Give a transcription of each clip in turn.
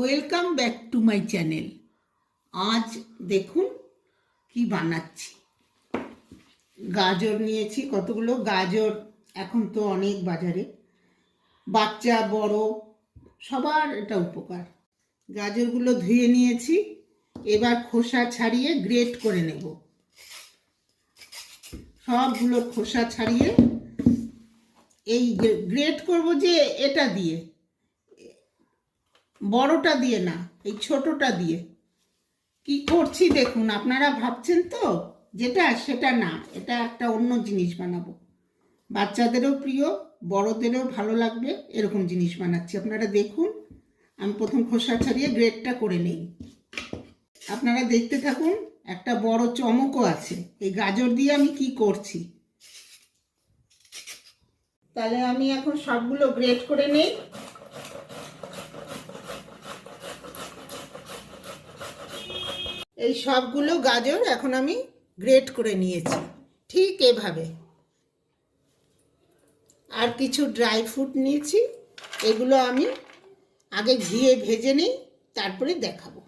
Welcome back to my channel. আজ দেখুন কি বানাচ্ছি। গাজর নিয়েছি, কতগুলো গাজর। এখন তো অনেক বাজারে, বাচ্চা বড় সবার এটা উপকার। গাজরগুলো ধুয়ে নিয়েছি, এবার খোসা ছাড়িয়ে গ্রেট করে নেব। সবগুলো খোসা ছাড়িয়ে এই গ্রেট করব, যে এটা দিয়ে, বড়টা দিয়ে না, এই ছোটটা দিয়ে। কি করছি দেখুন। আপনারা ভাবছেন তো যেটা সেটা না, এটা একটা অন্য জিনিস বানাবো। বাচ্চাদেরও প্রিয়, বড়দেরও ভালো লাগবে, এরকম জিনিস বানাচ্ছি। আপনারা দেখুন। আমি প্রথম খোসা ছাড়িয়ে গ্রেটটা করে নেই, আপনারা দেখতে থাকুন। একটা বড় চমকও আছে এই গাজর দিয়ে আমি কি করছি। তাহলে আমি এখন সবগুলো গ্রেট করে নেই। এই সবগুলো গাজর এখন আমি গ্রেট করে নিয়েছি, ঠিক এভাবে। আর কিছু ড্রাই ফ্রুট নিয়েছি, এগুলো আমি আগে ঘিয়ে ভেজে নিই, তারপরে দেখাবো।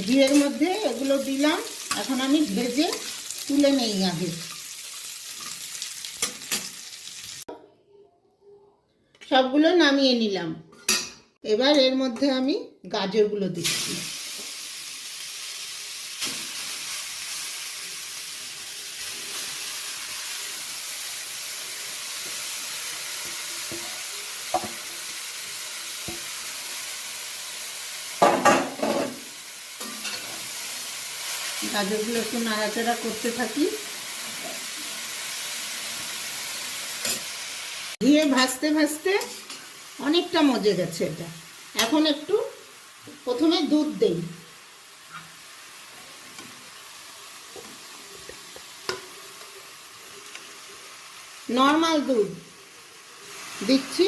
ঘিয়ের মধ্যে এগুলো দিলাম, এখন আমি ভেজে তুলে নেই আগে। সবগুলো নামিয়ে নিলাম। এবার এর মধ্যে আমি গাজরগুলো দিচ্ছি। গাজরগুলো একটু নাড়াচাড়া করতে থাকি। ঘিয়ে ভাজতে ভাজতে অনেকটা মজে গেছে এটা। এখন একটু প্রথমে দুধ দেই। নর্মাল দুধ দিচ্ছি।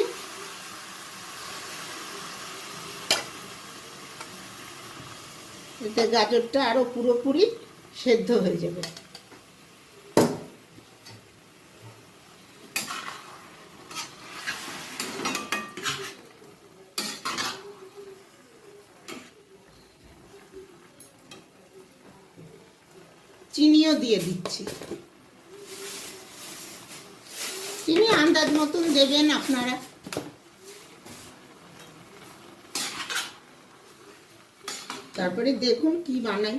এতে গাজরটা আরো পুরোপুরি সেদ্ধ হয়ে যাবে। চিনিও দিয়ে দিচ্ছি। চিনি আন্দাজ মতন দেবেন আপনারা। তারপরে দেখুন কি বানাই।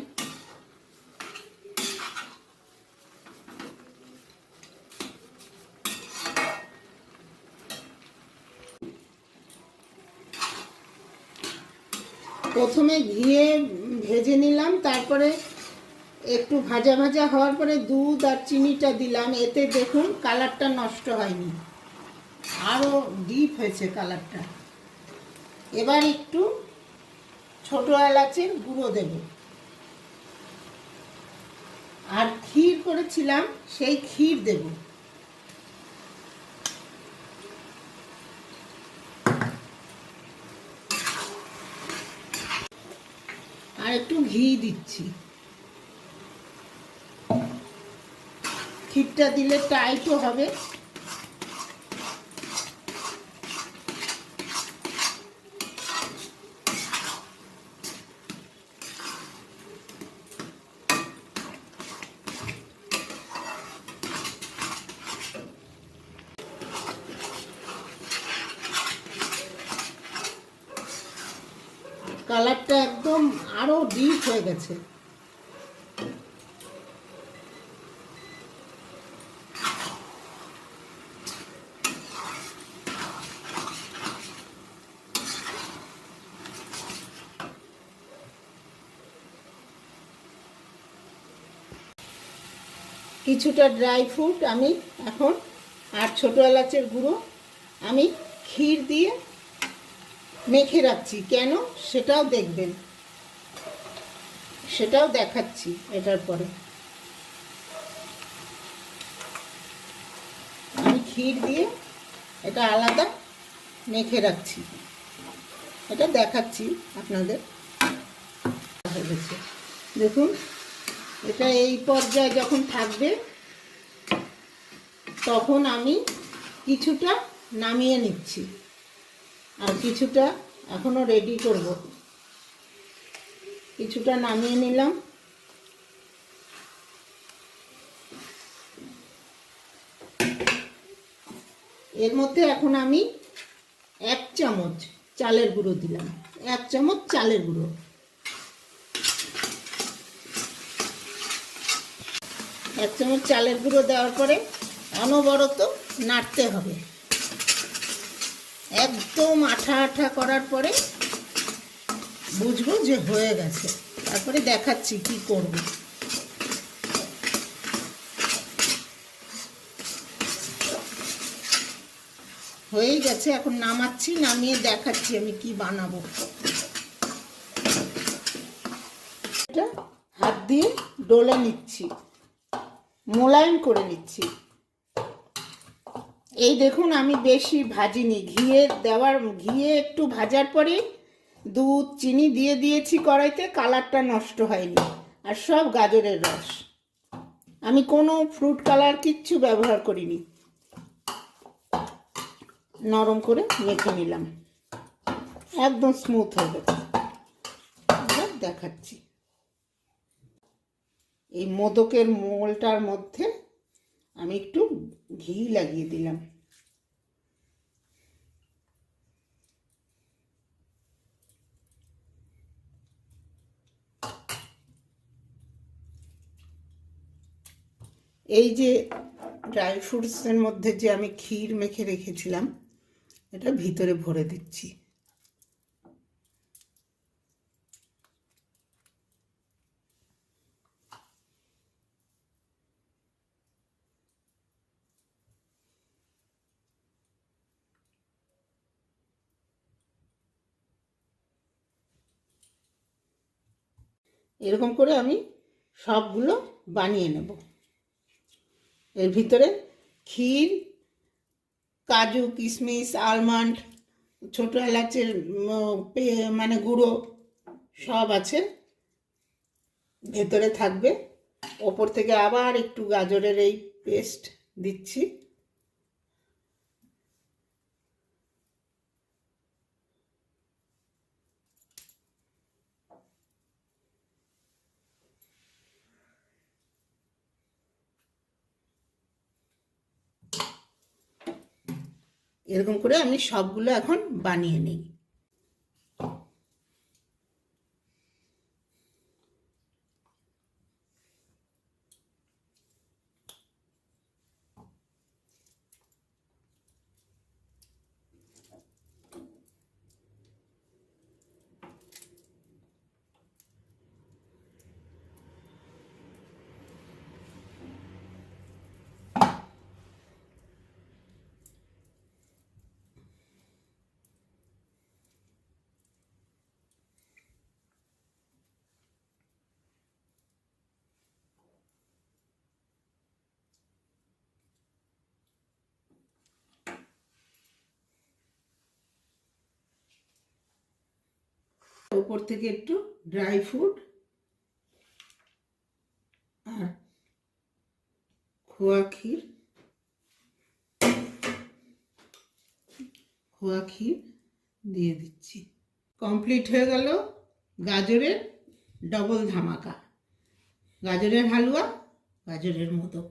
প্রথমে ঘিয়ে ভেজে নিলাম, তারপরে একটু ভাজা ভাজা হওয়ার পরে দুধ আর চিনিটা দিলাম। এতে দেখুন কালারটা নষ্ট হয়নি, আরও ডিপ হয়েছে কালারটা। এবার একটু ছোট এলাচের গুঁড়ো দেব। আর ক্ষীর করেছিলাম, সেই ক্ষীর দেব। আর একটু ঘি দিচ্ছি। ক্ষীরটা দিলে টাইটও হবে। কালারটা একদম আরো ডিপ হয়ে গেছে। কিছুটা ড্রাই ফ্রুট আমি এখন, আর ছোট এলাচের গুঁড়ো আমি ক্ষীর দিয়ে মেখে রাখছি। কেন সেটাও দেখবেন, সেটাও দেখাচ্ছি এটার পরে। আমি ক্ষীর দিয়ে এটা আলাদা মেখে রাখছি, এটা দেখাচ্ছি আপনাদের। হয়ে গেছে দেখুন। এটা এই পর্যায়ে যখন থাকবে, তখন আমি কিছুটা নামিয়ে নিচ্ছি। আর কিছুটা এখনো রেডি করব। কিছুটা নামিয়ে নিলাম। এর মধ্যে এখন আমি 1 চামচ চালের গুঁড়ো দিলাম। 1 চামচ চালের গুঁড়ো। এক চামচ চালের গুঁড়ো দেওয়ার পরে অনবরত নাড়তে হবে। একদম আঠা আঠা করার পরে বুঝবো যে হয়ে গেছে। তারপরে দেখাচ্ছি কি করব। হয়েই গেছে, এখন নামাচ্ছি, নামিয়ে দেখাচ্ছি আমি কি বানাবো। এটা হাত দিয়ে ডলে নিচ্ছি, মোলায়েম করে নিচ্ছি। এই দেখুন আমি বেশি ভাজিনি, ঘিয়ে একটু ভাজার পরে দুধ চিনি দিয়ে দিয়েছি কড়াইতে, কালারটা নষ্ট হয়নি। আর সব গাজরের রস, আমি কোনো ফ্রুট কালার কিচ্ছু ব্যবহার করিনি। নরম করে মেখে নিলাম, একদম স্মুথ হয়ে গেছে। এবার দেখাচ্ছি। এই মোদকের মোলটার মধ্যে আমি একটু ঘি লাগিয়ে দিলাম। এই যে ড্রাই ফ্রুটসের মধ্যে যে আমি ক্ষীর মেখে রেখেছিলাম, এটা ভিতরে ভরে দিচ্ছি। এরকম করে আমি সবগুলো বানিয়ে নেব। এর ভিতরে ক্ষীর, কাজু, কিশমিশ, আলমন্ড, ছোটো এলাচের মানে গুঁড়ো সব আছে, ভেতরে থাকবে। ওপর থেকে আবার একটু গাজরের এই পেস্ট দিচ্ছি। এরকম করে আমি সবগুলো এখন বানিয়ে নিই। উপর থেকে একটু ড্রাই ফ্রুট আর খোয়া ক্ষীর দিয়ে দিচ্ছি। কমপ্লিট হয়ে গেল গাজরের ডবল ধামাকা, গাজরের হালুয়া, গাজরের মোদক।